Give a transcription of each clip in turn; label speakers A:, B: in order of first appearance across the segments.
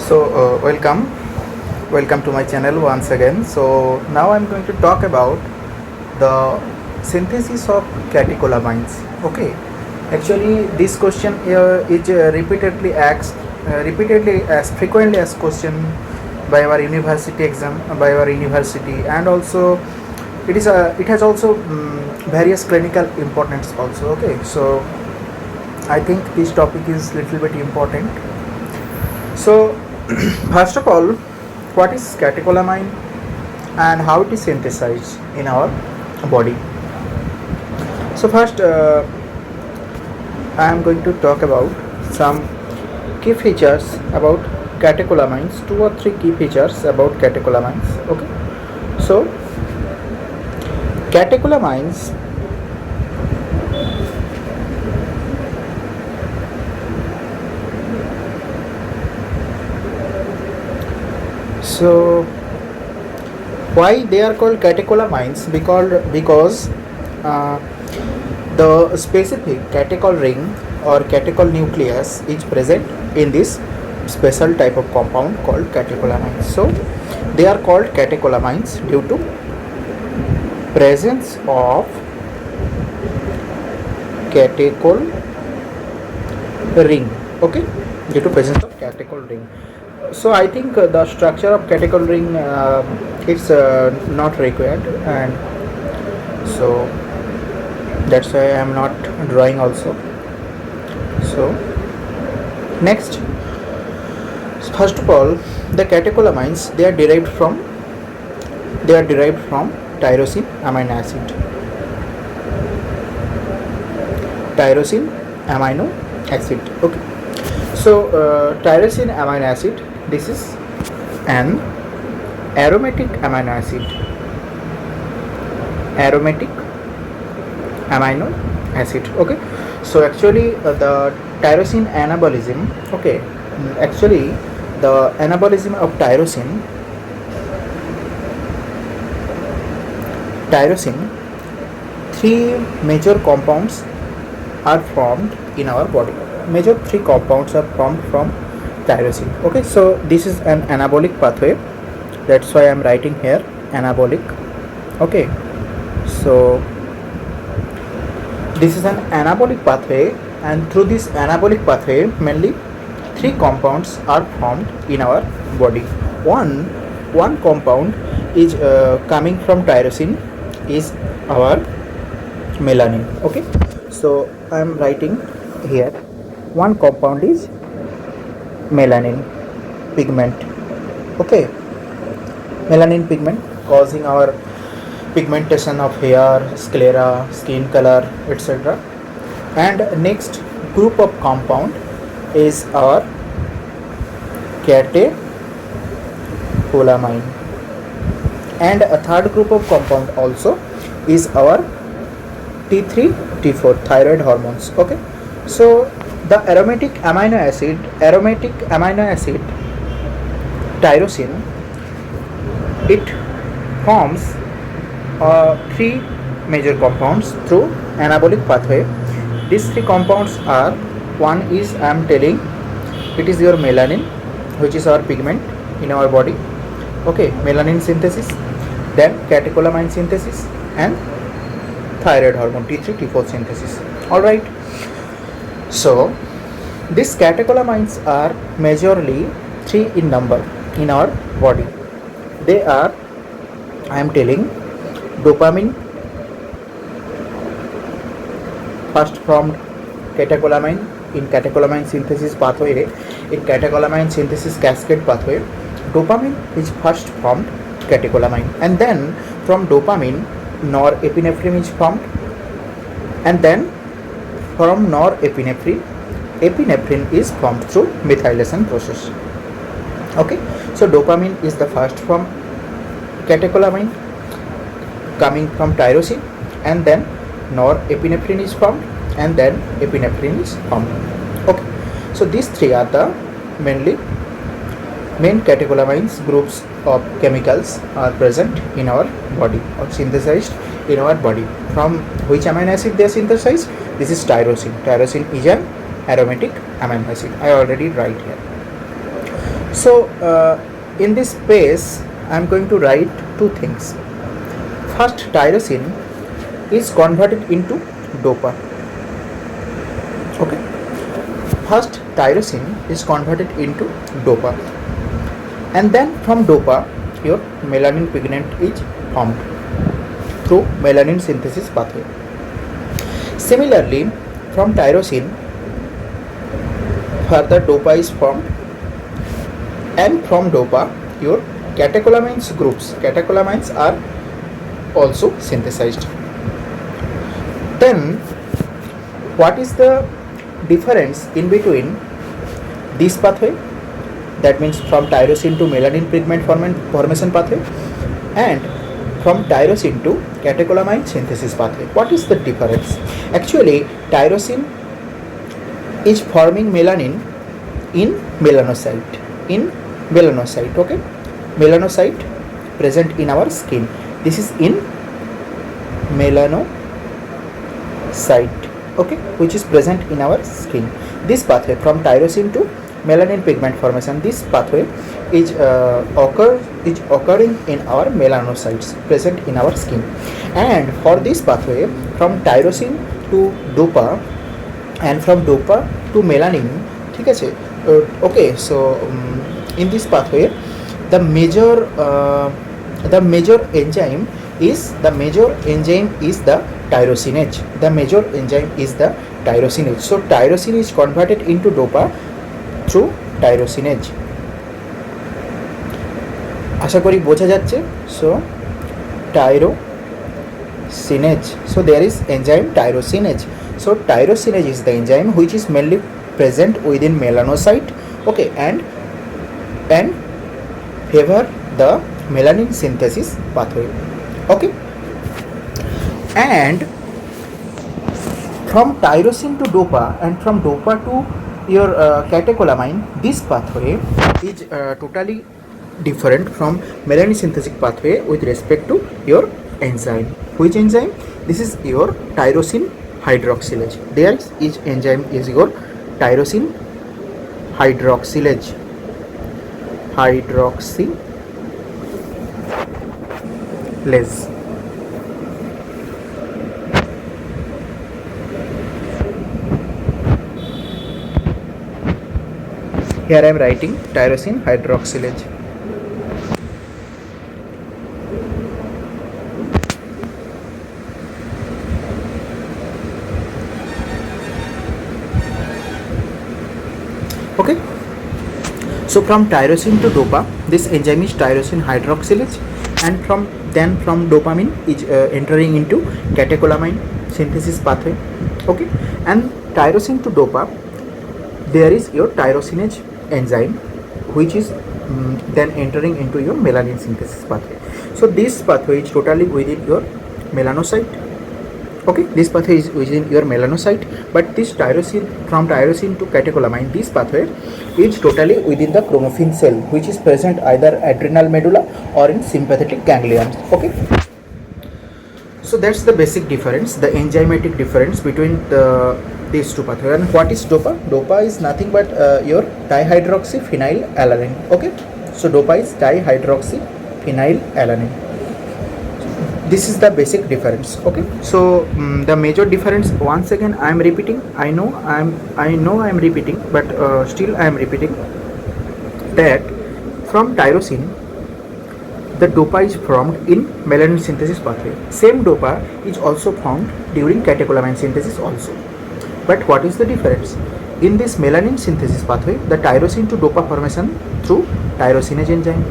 A: Welcome to my channel once again. So now I'm going to talk about the synthesis of catecholamines. Okay, actually this question is repeatedly as frequently as question by our university exam, by our university, and also it has also various clinical importance also. Okay, so I think this topic is little bit important. So first of all, what is catecholamine and how it is synthesized in our body? So first, I am going to talk about some key features about catecholamines. Two or three key features about catecholamines. Okay, so catecholamines So why they are called catecholamines? Because uh, the specific catechol ring or catechol nucleus is present in this special type of compound called catecholamines. So they are called catecholamines due to presence of catechol ring. Okay, due to presence of catechol ring. So I think the structure of catechol ring is not required, and so that's why I am not drawing also. So next, first of all, the catecholamines they are derived from tyrosine amino acid. Tyrosine amino acid. Okay. So tyrosine amino acid, this is an aromatic amino acid. Aromatic amino acid. Okay. So actually the tyrosine anabolism. Okay. Actually the anabolism of tyrosine. Three major compounds are formed in our body. Major three compounds are formed from tyrosine. Okay, so this is an anabolic pathway, that's why I am writing here anabolic. Okay, so this is an anabolic pathway, and through this anabolic pathway mainly three compounds are formed in our body. One compound is coming from tyrosine is our melanin. Okay, so I am writing here one compound is melanin pigment. Okay, melanin pigment causing our pigmentation of hair, sclera, skin color, etc. And next group of compound is our catecholamine, and a third group of compound also is our T3 T4 thyroid hormones. Okay, so the aromatic amino acid tyrosine, it forms three major compounds through anabolic pathway. These three compounds are, one is I am telling, it is your melanin, which is our pigment in our body. Okay, melanin synthesis, then catecholamine synthesis, and thyroid hormone T3 T4 synthesis. Alright, so these catecholamines are majorly three in number in our body. They are, I am telling, dopamine, first formed catecholamine in catecholamine synthesis pathway. In catecholamine synthesis cascade pathway, dopamine is first formed catecholamine, and then from dopamine norepinephrine is formed, and then from norepinephrine epinephrine is formed through methylation process. Okay, so dopamine is the first from catecholamine coming from tyrosine, and then norepinephrine is formed, and then epinephrine is formed. Okay, so these three are the main catecholamines groups of chemicals are present in our body or synthesized in our body. From which amino acid they are synthesized? This is tyrosine. Tyrosine is an aromatic amino acid. I already write here. So in this space I am going to write two things. First, tyrosine is converted into dopa. Okay, first tyrosine is converted into dopa, and then from dopa your melanin pigment is formed through melanin synthesis pathway. Similarly, from tyrosine further dopa is formed, and from dopa your catecholamines are also synthesized. Then what is the difference in between this pathway, that means from tyrosine to melanin pigment formation pathway, and from tyrosine to catecholamine synthesis pathway? What is the difference? Actually, tyrosine is forming melanin in melanocyte. Okay, melanocyte present in our skin. This is in melanocyte, okay, which is present in our skin. This pathway from tyrosine to melanin pigment formation, this pathway is occurring in our melanocytes present in our skin. And for this pathway from tyrosine to dopa and from dopa to melanin, ठीक है. Okay, so in this pathway the major enzyme is the tyrosinase. So tyrosine is converted into dopa through tyrosinase. আশা করি বোঝা যাচ্ছে. So tyrosinase, so there is enzyme tyrosinase. So tyrosinase is the enzyme which is mainly present within melanocyte, okay, and favor the melanin synthesis pathway, okay. And from tyrosine to dopa and from dopa to your catecholamine, this pathway is totally different from melanin synthesis pathway with respect to your enzyme. Which enzyme? This is your tyrosine hydroxylase. There is enzyme is your tyrosine hydroxylase. Here I am writing tyrosine hydroxylase. Okay, so from tyrosine to dopa, this enzyme is tyrosine hydroxylase, and from dopamine is entering into catecholamine synthesis pathway, okay. And tyrosine to dopa, there is your tyrosinase enzyme which is then entering into your melanin synthesis pathway. So this pathway is totally within your melanocyte, okay. This pathway is within your melanocyte, but this tyrosine, from tyrosine to catecholamine, this pathway is totally within the chromaffin cell which is present either adrenal medulla or in sympathetic ganglion, okay. So that's the basic difference, the enzymatic difference between these two pathways. And what is dopa? Dopa is nothing but your dihydroxyphenylalanine, okay. So dopa is dihydroxyphenylalanine. This is the basic difference, okay. So the major difference, once again I am repeating, I know I am repeating, but still I am repeating that from tyrosine the dopa is formed in melanin synthesis pathway. Same dopa is also formed during catecholamine synthesis also. But what is the difference? In this melanin synthesis pathway, the tyrosine to dopa formation through tyrosinase enzyme,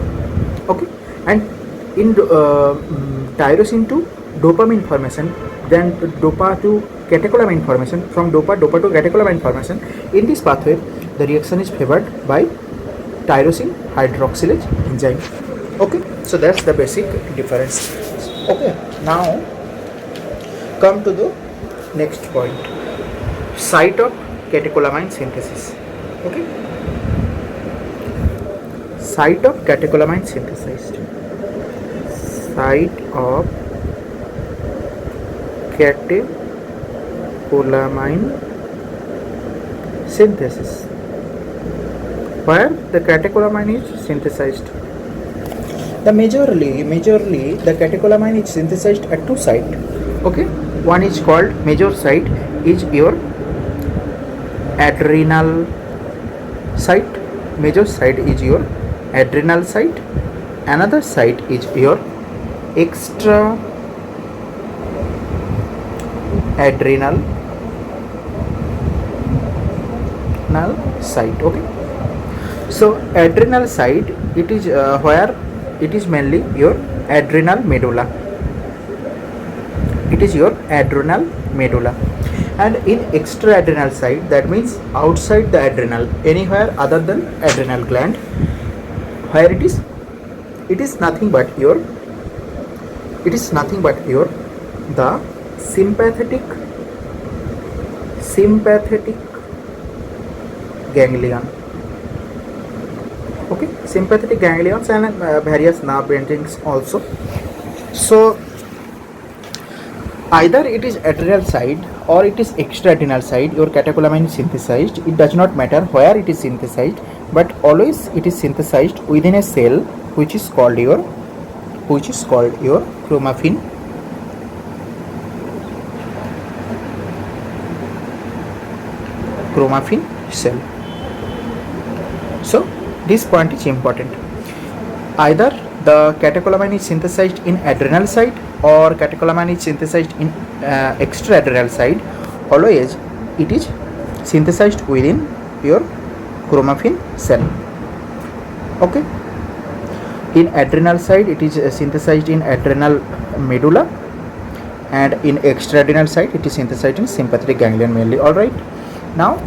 A: okay. And in tyrosine to dopamine formation, then dopa to catecholamine formation, from dopa to catecholamine formation, in this pathway the reaction is favored by tyrosine hydroxylase enzyme, okay. So that's the basic difference, okay. Now come to the next point, site of catecholamine synthesis, okay. Site of catecholamine synthesized, site of catecholamine synthesis, where the catecholamine is synthesized. The majorly the catecholamine is synthesized at two sites. Okay, one is called major site is your adrenal site. Major site is your adrenal site. Another site is your extra adrenal site. Okay, so adrenal site, it is where it is mainly your adrenal medulla. It is your adrenal medulla. And in extraadrenal site, that means outside the adrenal, anywhere other than adrenal gland, where it is nothing but your the sympathetic ganglion. Okay, sympathetic ganglions and various nerve endings also. So either it is adrenal side or it is extraadrenal side, your catecholamine is synthesized. It does not matter where it is synthesized, but always it is synthesized within a cell which is called your chromaffin cell. So this point is important. Either the catecholamine is synthesized in adrenal side or catecholamine is synthesized in extraadrenal side. Always it is synthesized within your chromaffin cell. Okay, in adrenal side it is synthesized in adrenal medulla, and in extraadrenal side it is synthesized in sympathetic ganglion mainly. All right, now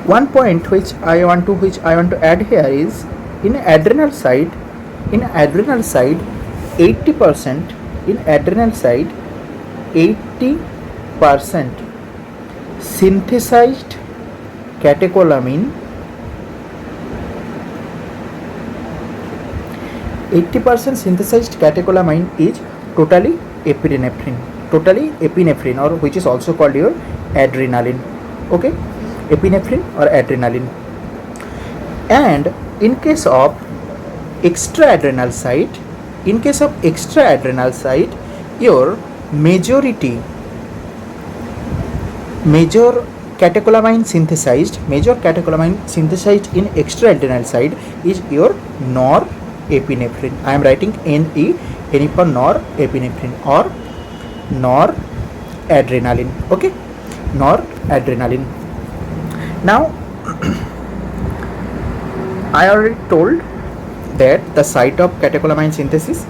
A: one point which I want to add here is in adrenal side 80% in adrenal side 80% synthesized catecholamine 80% synthesized catecholamine is totally epinephrine, or which is also called your adrenaline. Okay, epinephrine or adrenaline. And in case of extraadrenal site, your major catecholamine synthesized in extraadrenal side is your norepinephrine. I am writing NE for norepinephrine or noradrenaline. Okay, noradrenaline. Now I already told that the site of catecholamine synthesis,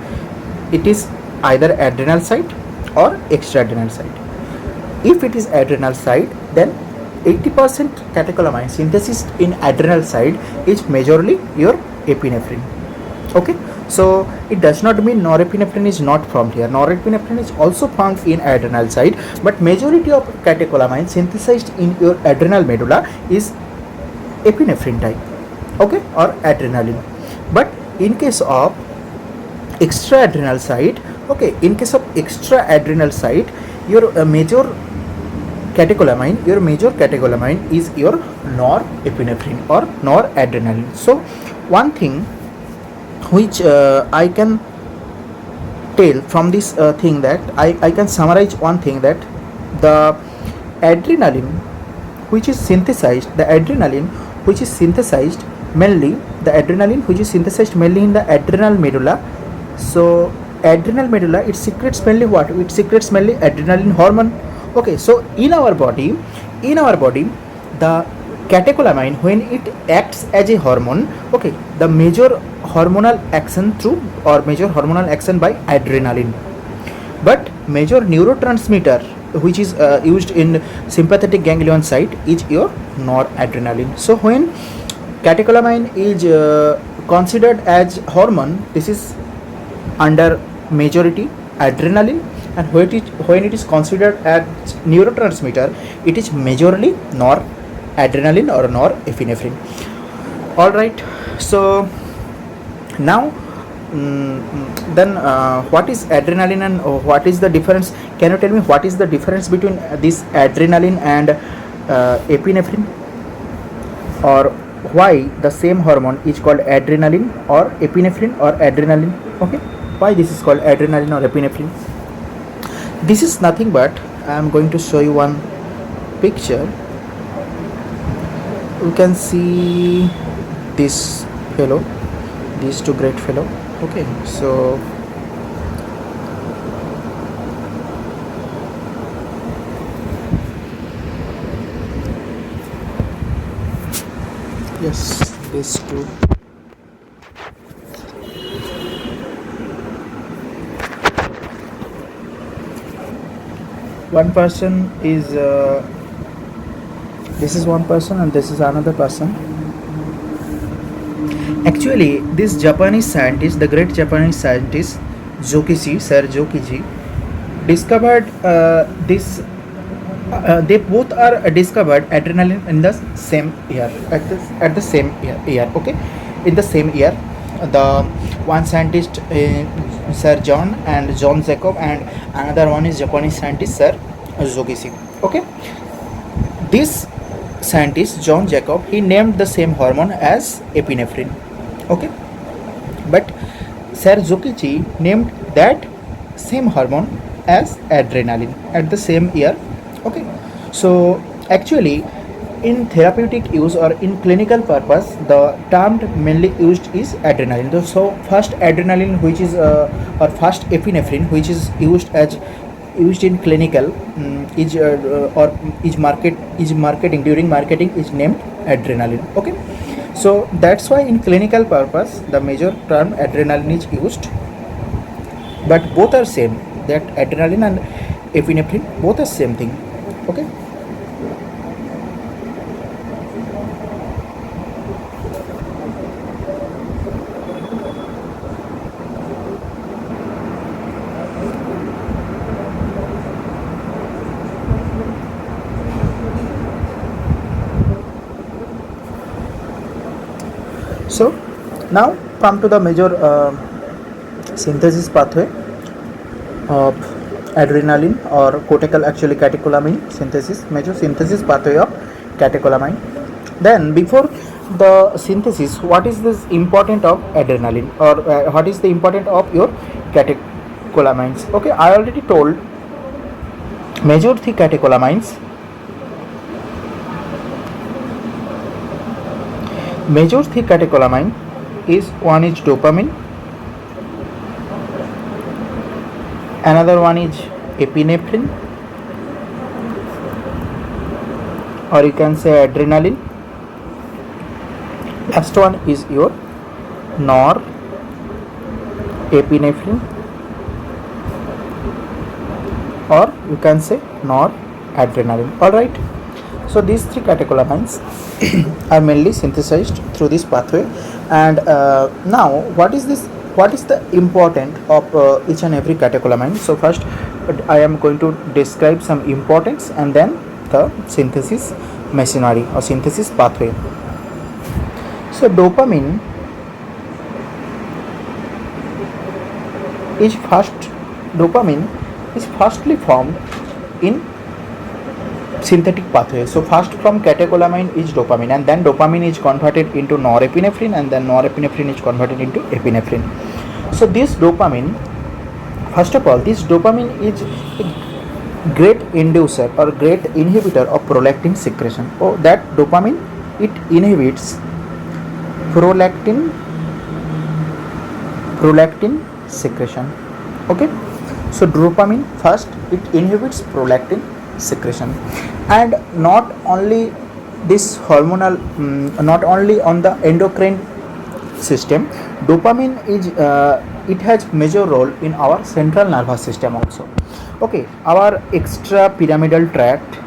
A: it is either adrenal site or extraadrenal site. If it is adrenal site, then 80% catecholamine synthesis in adrenal side is majorly your epinephrine. Okay, so it does not mean norepinephrine is not found here. Norepinephrine is also found in adrenal side, but majority of catecholamine synthesized in your adrenal medulla is epinephrine type. Okay, or adrenaline. But in case of extraadrenal side, your major catecholamine is your norepinephrine or noradrenaline. So one thing which I can tell from this thing, that I can summarize one thing, that the adrenaline which is synthesized mainly in the adrenal medulla. So adrenal medulla, it secretes mainly what? It secretes mainly adrenaline hormone. Okay, so in our body the catecholamine, when it acts as a hormone, okay, the major hormonal action by adrenaline, but major neurotransmitter which is used in sympathetic ganglion site is your noradrenaline. So when catecholamine is considered as hormone, this is under majority adrenaline, and when it is considered as neurotransmitter, it is majorly noradrenaline or norepinephrine. All right, so now then what is adrenaline and what is the difference? Can you tell me what is the difference between this adrenaline and epinephrine, or why the same hormone is called adrenaline or epinephrine or adrenaline. Okay, why this is called adrenaline or epinephrine? This is nothing but I am going to show you one picture. You can see this fellow, these two great fellow. Okay, so yes, these two. One person is this is one person and this is another person. Actually, this Japanese scientist, the great Japanese scientist Jokichi, Sir Jokichi, discovered this. They both are discovered adrenaline in the same year, at the same year. Okay, in the same year, the one scientist Sir John and John Jacob, and another one is Japanese scientist Sir Jokichi. Okay, this scientist John Jacob, he named the same hormone as epinephrine. Okay, but Sir Jokichi named that same hormone as adrenaline at the same year. Okay, so actually in therapeutic use or in clinical purpose, the term mainly used is adrenaline. So first adrenaline, which is or first epinephrine, which is used in clinical, or is marketing, during marketing is named adrenaline. Okay, so that's why in clinical purpose the major term adrenaline is used, but both are same. That adrenaline and epinephrine both are same thing. Okay, so now come to the major synthesis pathway of adrenaline or catecholamine synthesis, major synthesis pathway of catecholamine. Then before the synthesis, what is this important of adrenaline, or what is the important of your catecholamines? Okay, I already told major three catecholamines. Major three catecholamine is one is dopamine, another one is epinephrine, or you can say adrenaline. Last one is your norepinephrine, or you can say noradrenaline. All right. So these three catecholamines are mainly synthesized through this pathway. And now, what is this? What is the important of each and every catecholamine? So first, I am going to describe some importance, and then the synthesis machinery or synthesis pathway. So dopamine is firstly formed in synthetic pathway. So first from catecholamine is dopamine, and then dopamine is converted into norepinephrine, and then norepinephrine is converted into epinephrine. So this dopamine, first of all, this dopamine is a great inducer or great inhibitor of prolactin secretion. Oh, that dopamine, it inhibits prolactin secretion. Okay, so dopamine first, it inhibits prolactin secretion. And not only this hormonal, not only on the endocrine system, dopamine is it has major role in our central nervous system also. Okay, our extrapyramidal tract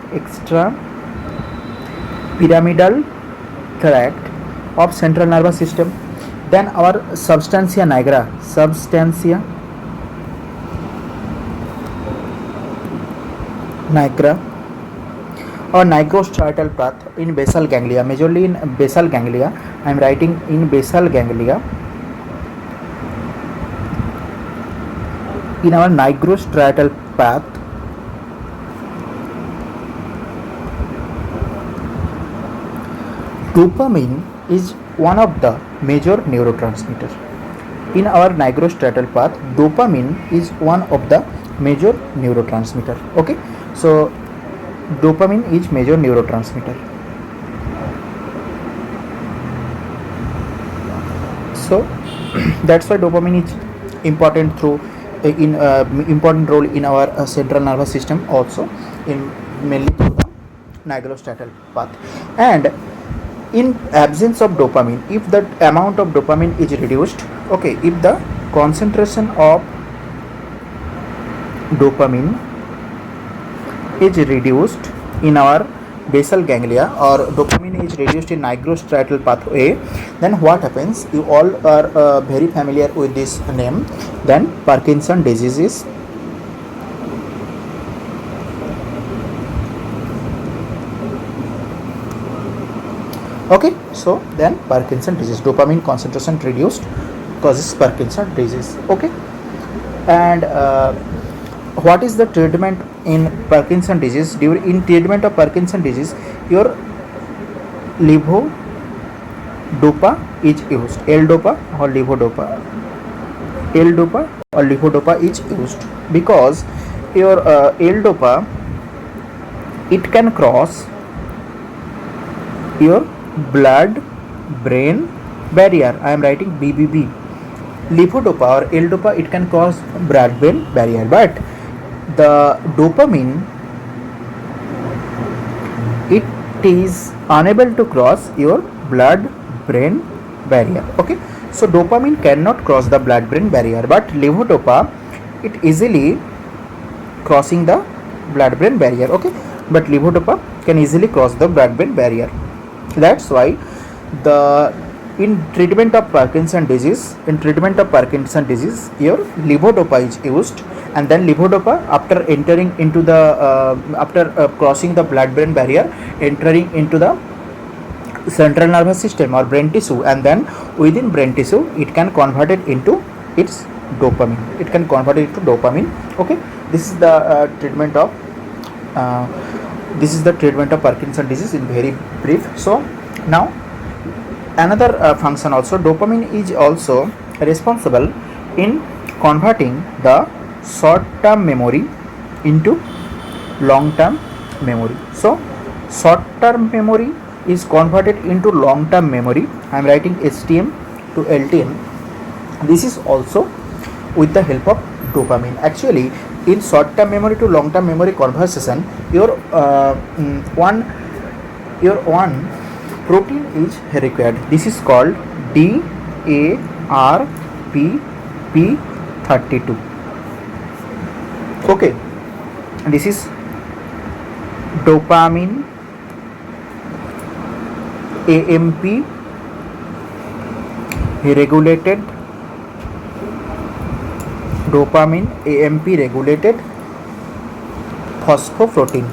A: of central nervous system, then our substantia nigra or nigrostriatal path in basal ganglia, majorly in basal ganglia. I am writing in basal ganglia. In our nigrostriatal path, dopamine is one of the major neurotransmitter. In our nigrostriatal path, dopamine is one of the major neurotransmitter. Okay, so dopamine is major neurotransmitter. So that's why dopamine is important through in important role in our central nervous system, also in mainly through the nigrostriatal path. And in absence of dopamine, if the amount of dopamine is reduced, okay, if the concentration of dopamine is reduced in our basal ganglia, or dopamine is reduced in nigrostriatal pathway, then what happens? You all are very familiar with this name. Then Parkinson disease is okay. So then Parkinson disease, dopamine concentration reduced causes Parkinson disease. Okay, and what is the treatment in Parkinson disease? In treatment of Parkinson disease, your levodopa is used. L-dopa or levodopa. L-dopa or levodopa is used because your L-dopa, it can cross your blood-brain barrier. I am writing BBB. Levodopa or L-dopa, it can cross blood-brain barrier, but the dopamine, it is unable to cross your blood-brain barrier. Okay, so dopamine cannot cross the blood-brain barrier, but levodopa, it easily crossing the blood-brain barrier. Okay, but levodopa can easily cross the blood-brain barrier. That's why the in treatment of Parkinson disease, your levodopa is used, and then levodopa, after entering into the crossing the blood-brain barrier, entering into the central nervous system or brain tissue, and then within brain tissue, it can convert it into its dopamine. It can convert it to dopamine. Okay, this is the treatment of Parkinson disease in very brief. So now another function also, dopamine is also responsible in converting the short-term memory into long-term memory. So short-term memory is converted into long-term memory. I am writing STM to LTM. This is also with the help of dopamine. Actually, in short-term memory to long-term memory conversion, your one protein is required. This is called DARPP32. Okay, this is dopamine AMP regulated, dopamine AMP regulated phosphoprotein.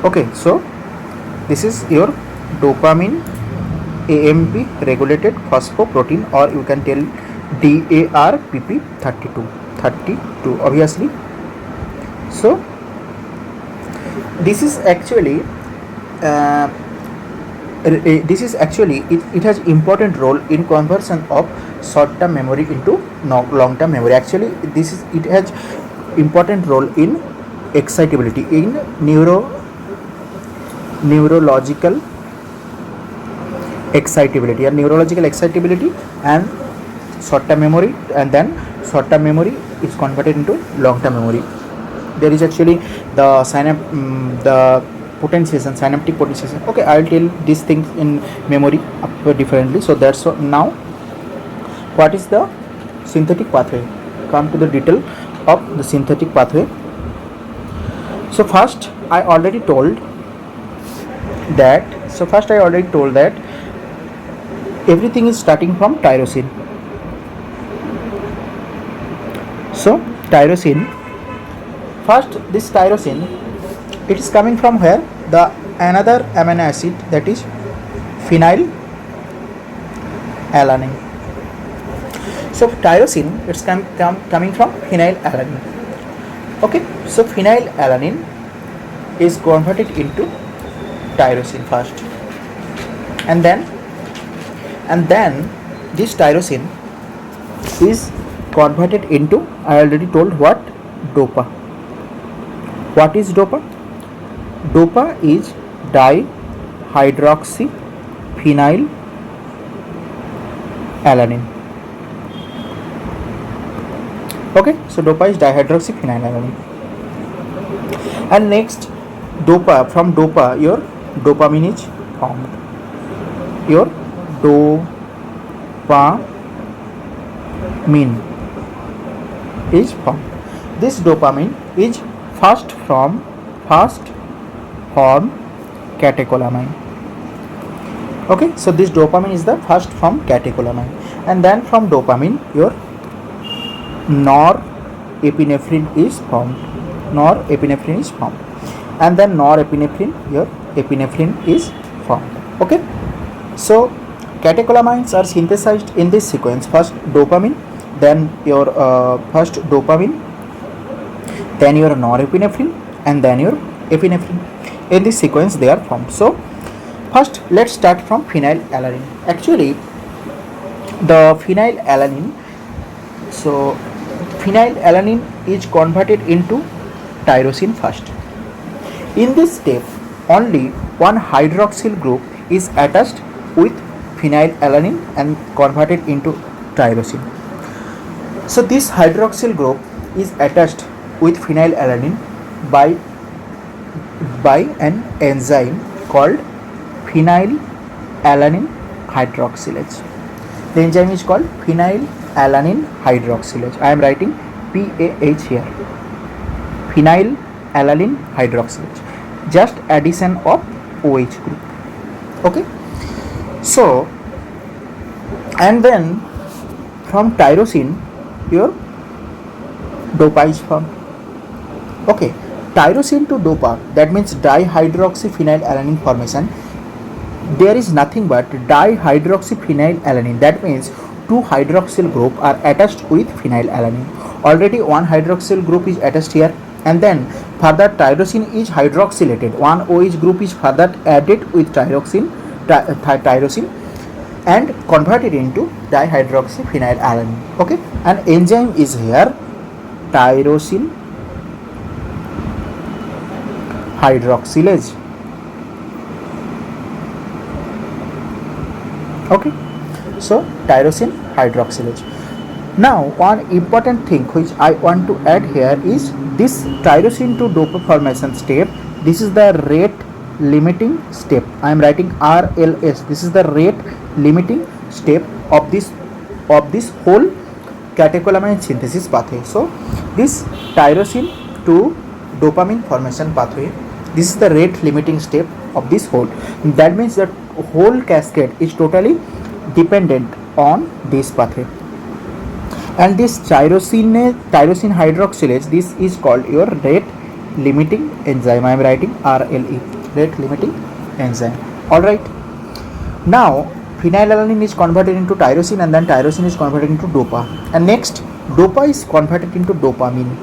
A: Okay, so this is your dopamine AMP regulated phosphoprotein, or you can tell DARPP32 obviously. So this is actually it has important role in conversion of short-term memory into long-term memory. Actually, it has important role in excitability, in neurological excitability and short-term memory, and then short-term memory is converted into long-term memory. There is actually the potentiation, synaptic potentiation. Okay, I will tell these things in memory differently. So that's now what is the synthetic pathway. Come to the detail of the synthetic pathway. So first I already told that everything is starting from tyrosine. So tyrosine, first this tyrosine, it is coming from where? The another amino acid, that is phenylalanine. So tyrosine, it's coming from phenylalanine, Okay, so phenylalanine is converted into tyrosine first, and then this tyrosine is converted into, I already told what, dopa. What is dopa? Dopa is dihydroxyphenylalanine. Okay, so dopa is dihydroxyphenylalanine. And next, dopa, from dopa your dopamine is formed. Your dopamine is formed. This dopamine is first form catecholamine. Okay, so this dopamine is the first form catecholamine, and then from dopamine your norepinephrine is formed. And then norepinephrine, your epinephrine is formed. Okay, so catecholamines are synthesized in this sequence: first dopamine, then your then your norepinephrine, and then your epinephrine. In this sequence they are formed. So first let's start from phenylalanine. Actually the phenylalanine is converted into tyrosine first. In this step only one hydroxyl group is attached with phenylalanine and converted into tyrosine. So this hydroxyl group is attached with phenylalanine by an enzyme called phenylalanine hydroxylase. The enzyme is called phenylalanine hydroxylase. I am writing PAH here. Phenylalanine hydroxylase. Just addition of OH group. Okay. So, and then from tyrosine your dopa is formed. Okay. Tyrosine to dopa, that means dihydroxyphenylalanine formation. There is nothing but dihydroxyphenylalanine. That means two hydroxyl group are attached with phenylalanine. Already one hydroxyl group is attached here, and then further tyrosine is hydroxylated. One OH group is further added with tyrosine and converted into dihydroxyphenylalanine. Okay, an enzyme is here, tyrosine hydroxylase. Okay, so tyrosine hydroxylase. Now one important thing which I want to add here is this tyrosine to dopa formation step. This is the rate limiting step. I am writing RLS. This is the rate limiting step of this whole catecholamine synthesis pathway. So this tyrosine to dopamine formation pathway, this is the rate limiting step of this whole. That means that whole cascade is totally dependent on this pathway. And this tyrosine hydroxylase, this is called your rate limiting enzyme. I am writing RLE, rate limiting enzyme. Alright. Now phenylalanine is converted into tyrosine, and then tyrosine is converted into dopa. And next dopa is converted into dopamine.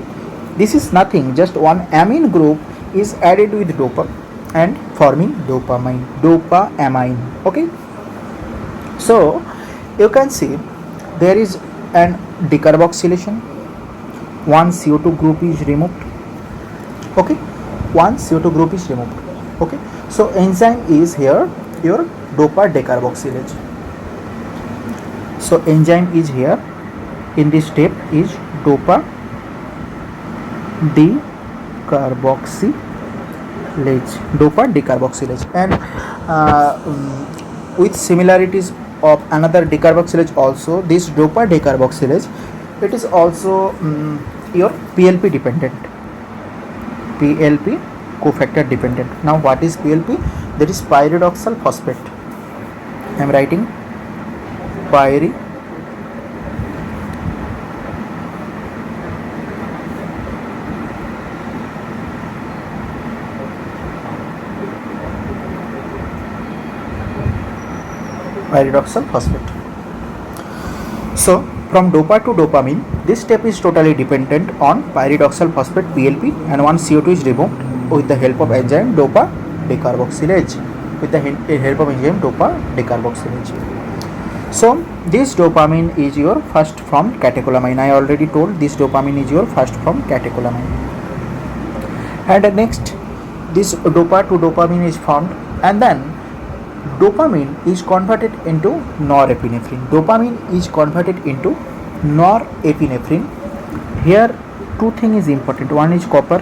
A: This is nothing, just one amine group is added with dopa and forming dopamine. Okay, so you can see there is an decarboxylation. One CO2 group is removed. Okay, one CO2 group is removed. Okay, so enzyme is here your dopa decarboxylase. So enzyme is here in this step is dopa decarboxylase. And with similarities of another decarboxylase also, this dopa decarboxylase, it is also your PLP dependent, PLP cofactor dependent. Now what is PLP? That is pyridoxal phosphate. I am writing pyridoxal phosphate. So From DOPA to dopamine, this step is totally dependent on pyridoxal phosphate PLP, and once CO2 is removed with the help of enzyme DOPA decarboxylase. So this dopamine is your first from catecholamine. I already told this dopamine is your first from catecholamine. And next, this DOPA to dopamine is formed, and then dopamine is converted into norepinephrine. Dopamine is converted into norepinephrine. Here two things is important. One is copper,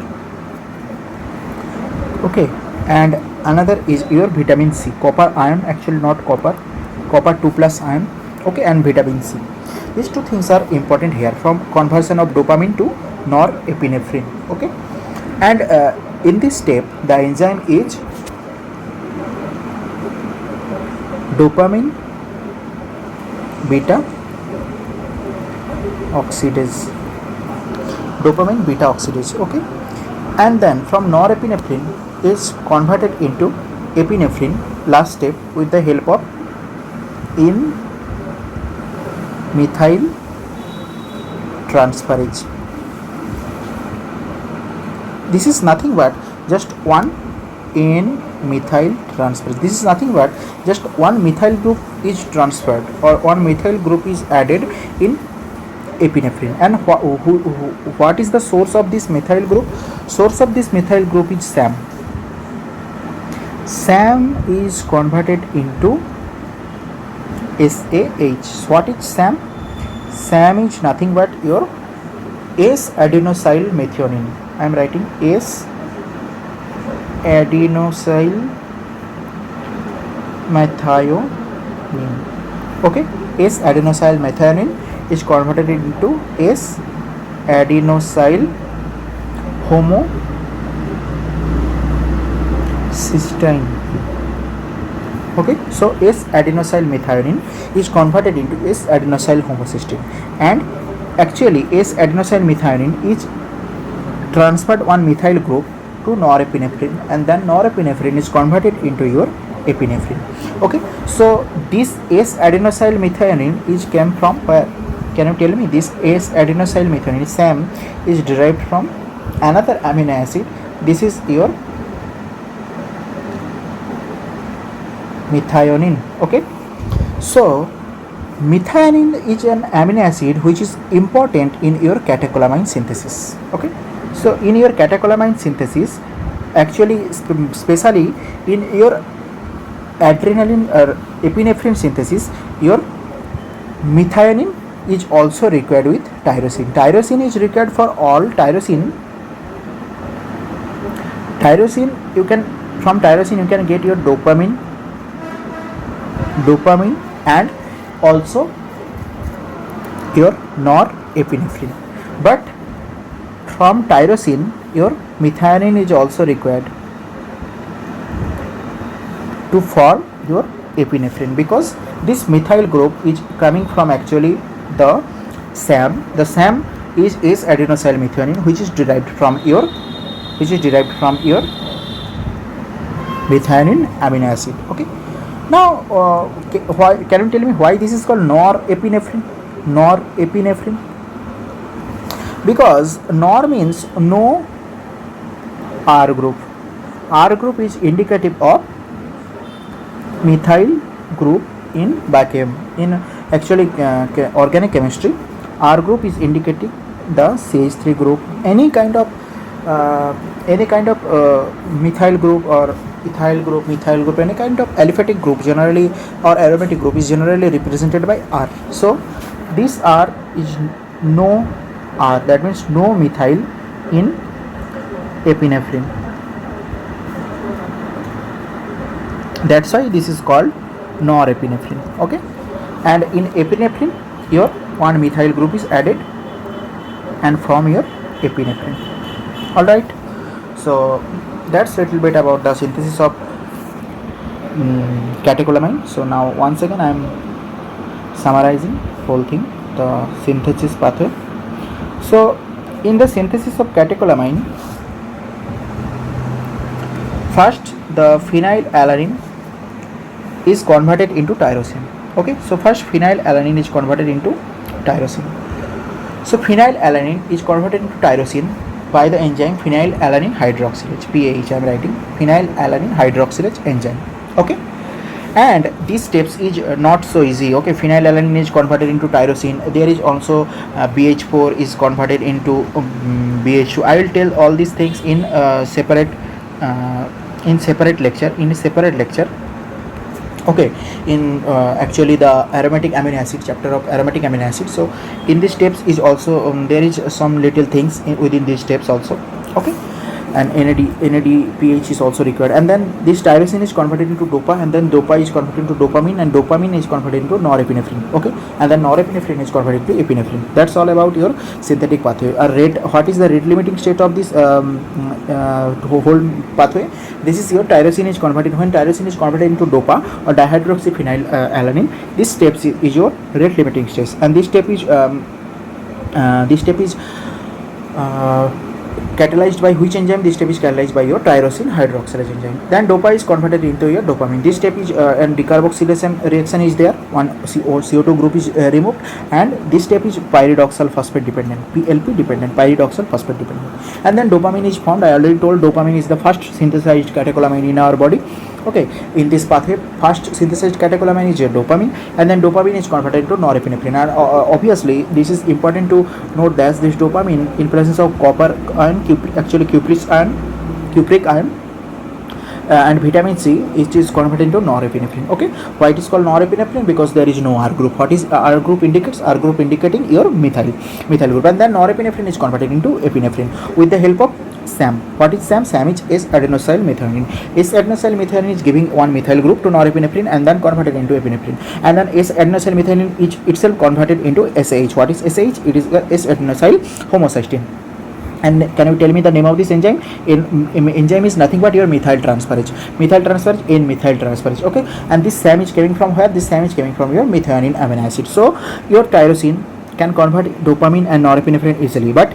A: okay, and another is your vitamin C. Copper ion, actually not copper 2 plus ion, okay, and vitamin C. These two things are important here from conversion of dopamine to norepinephrine, okay. And in this step the enzyme is dopamine beta oxidase, okay. And then from norepinephrine is converted into epinephrine, last step, with the help of in methyl transferase. This is nothing but just one in methyl transferase. This is nothing but just one methyl group is transferred, or one methyl group is added in epinephrine. And what is the source of this methyl group? Source of this methyl group is SAM. SAM is converted into SAH. What is SAM? SAM is nothing but your S-adenosyl methionine. I am writing S-adenosyl methionine. Okay, S-adenosyl methionine is converted into S-adenosyl homocysteine. Okay, so S-adenosyl methionine is converted into S-adenosyl homocysteine, and actually S-adenosyl methionine is transferred one methyl group to norepinephrine, and then norepinephrine is converted into your epinephrine. Okay, so this S-adenosyl methionine is came from where? Can you tell me? This S-adenosyl methionine SAM is derived from another amino acid. This is your methionine. Okay, so methionine is an amino acid which is important in your catecholamine synthesis. Okay, so in your catecholamine synthesis, actually especially in your adrenaline or epinephrine synthesis, your methionine is also required with tyrosine. Tyrosine is required for all. Tyrosine you can, from tyrosine you can get your dopamine and also your norepinephrine. But from tyrosine your methionine is also required to form your epinephrine, because this methyl group is coming from actually the SAM. The SAM is S-adenosyl methionine, which is derived from your methionine amino acid. Okay, now why, can you tell me why this is called norepinephrine? Because nor means no R group. R group is indicative of methyl group in Bachem. In actually organic chemistry, R group is indicating the CH3 group. Any kind of methyl group or ethyl group, any kind of aliphatic group generally or aromatic group is generally represented by R. So this R is no R, that means no methyl in epinephrine. That's why this is called norepinephrine. Okay, and in epinephrine your one methyl group is added and from your epinephrine. All right, so that's little bit about the synthesis of catecholamine. So now once again I am summarizing whole thing, the synthesis pathway. So in the synthesis of catecholamine, first the phenylalanine is converted into tyrosine. Okay, so first phenylalanine is converted into tyrosine. So phenylalanine is converted into tyrosine by the enzyme phenylalanine hydroxylase, PAH I am writing, phenylalanine hydroxylase enzyme. Okay, and these steps is not so easy. Okay, phenylalanine is converted into tyrosine. There is also BH4 is converted into BH2. I will tell all these things in separate lecture. Okay, in actually the aromatic amino acid chapter of aromatic amino acid. So in these steps is also there is some little things within these steps also. Okay, and NADPH is also required, and then this tyrosine is converted into dopa, and then dopa is converted into dopamine, and dopamine is converted into norepinephrine. Okay, and then norepinephrine is converted to epinephrine. That's all about your synthetic pathway. What is the rate limiting state of this whole pathway? This is your tyrosine is converted. When tyrosine is converted into dopa or dihydroxyphenylalanine, this step is your rate limiting stage, and this step is catalyzed by which enzyme? This step is catalyzed by your tyrosine hydroxylase enzyme. Then dopa is converted into your dopamine. This step is and decarboxylation reaction is there. One CO2 group is removed, and this step is pyridoxal phosphate dependent, PLP dependent, pyridoxal phosphate dependent. And then dopamine is formed. I already told dopamine is the first synthesized catecholamine in our body. Okay, in this pathway, first synthesized catecholamine is your dopamine, and then dopamine is converted to norepinephrine. And obviously, this is important to note that this dopamine, in presence of copper ion, cupric ion, and vitamin C, it is converted into norepinephrine. Okay, why it is called norepinephrine? Because there is no R group. What is R group indicates? R group indicating your methyl group, and then norepinephrine is converted into epinephrine with the help of SAM. What is SAM? SAM is S-adenosyl methionine. S-adenosyl methionine is giving one methyl group to norepinephrine and then converted into epinephrine. And then S-adenosyl methionine is itself converted into SAH. What is SAH? It is S-adenosyl homocysteine. And can you tell me the name of this enzyme? Enzyme is nothing but your methyl transferase. Methyl transferase in methyl transferase. Okay, and this SAM is coming from where? This SAM is coming from your methionine amino acid. So your tyrosine can convert dopamine and norepinephrine easily, but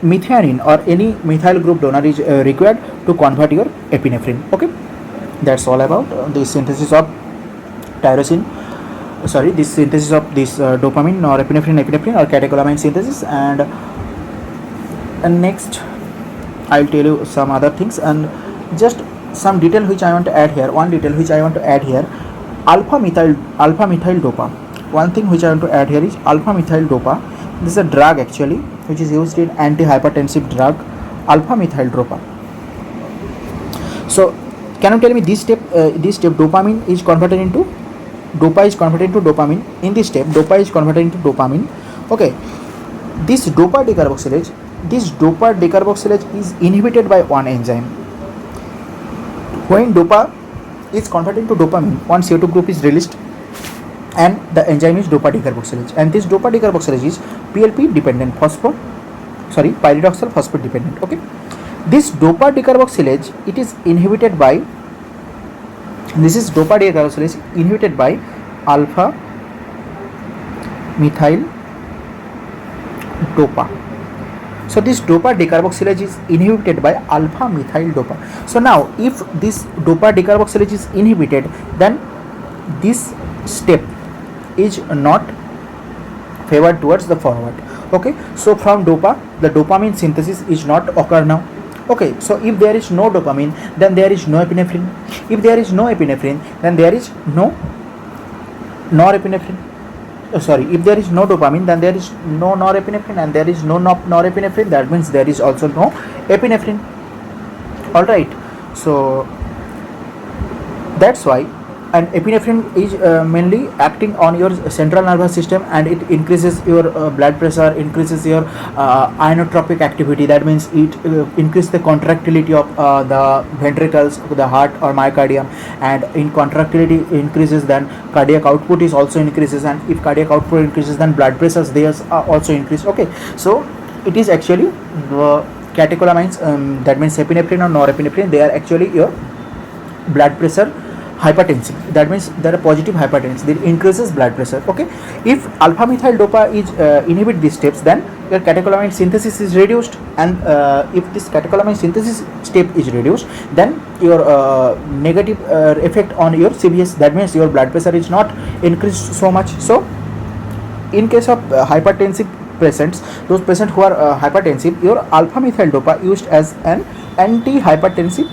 A: methionine or any methyl group donor is required to convert your epinephrine. Okay, that's all about the synthesis of tyrosine. This synthesis of this dopamine, norepinephrine, epinephrine, or catecholamine synthesis. And next I'll tell you some other things and just some detail which I want to add here. One detail which I want to add here: alpha methyl dopa. One thing which I want to add here is alpha methyl dopa. This is a drug actually which is used in antihypertensive drug, alpha methyl dopa. So can you tell me this step dopamine is converted into dopa is converted into dopamine. In this step dopa is converted into dopamine. Okay, this dopa decarboxylase is inhibited by one enzyme. When dopa is converted into dopamine, one CO2 group is released, and the enzyme is dopa decarboxylase, and this dopa decarboxylase is PLP dependent, pyridoxal phosphate dependent. Okay, this dopa decarboxylase, it is inhibited by, this is dopa decarboxylase inhibited by alpha methyl dopa. So this dopa decarboxylase is inhibited by alpha methyl dopa. So now if this dopa decarboxylase is inhibited, then this step is not favored towards the forward. Okay, so from dopa the dopamine synthesis is not occur now. Okay, so if there is no dopamine, then there is no epinephrine. If there is no epinephrine, then there is no norepinephrine. If there is no dopamine, then there is no norepinephrine, and there is no norepinephrine, that means there is also no epinephrine. Alright, so that's why. And epinephrine is mainly acting on your central nervous system, and it increases your blood pressure, increases your inotropic activity. That means it increases the contractility of the ventricles, the heart or myocardium, and in contractility increases, then cardiac output is also increases, and if cardiac output increases, then blood pressures they also increase. Okay, so it is actually catecholamines, that means epinephrine or norepinephrine, they are actually your blood pressure hypertensive. That means there are positive hypertension, it increases blood pressure. Okay, if alpha methyl dopa is inhibit these steps, then your catecholamine synthesis is reduced, and if this catecholamine synthesis step is reduced, then your negative effect on your CVS, that means your blood pressure is not increased so much. So in case of hypertensive patients, those patients who are hypertensive, your alpha methyl dopa used as an anti-hypertensive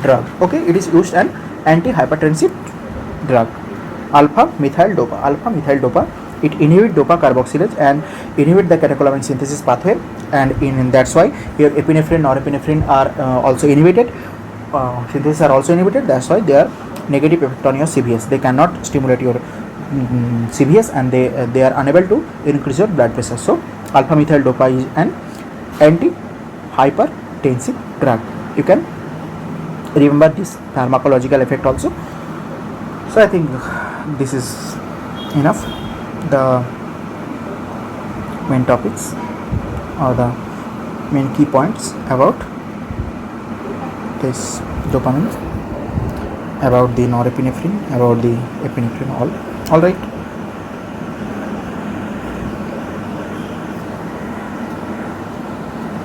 A: drug. Okay, it is used an anti-hypertensive drug. Alpha methyl dopa, it inhibit dopa carboxylase and inhibit the catecholamine synthesis pathway, and that's why your epinephrine, norepinephrine are also inhibited. Synthesis are also inhibited. That's why they are negative effect on your CVS. They cannot stimulate your CVS, and they are unable to increase your blood pressure. So alpha methyl dopa is an anti-hypertensive drug. You can remember this pharmacological effect also. So I think this is enough. The main topics or the main key points about this dopamine, about the norepinephrine, about the epinephrine, all right.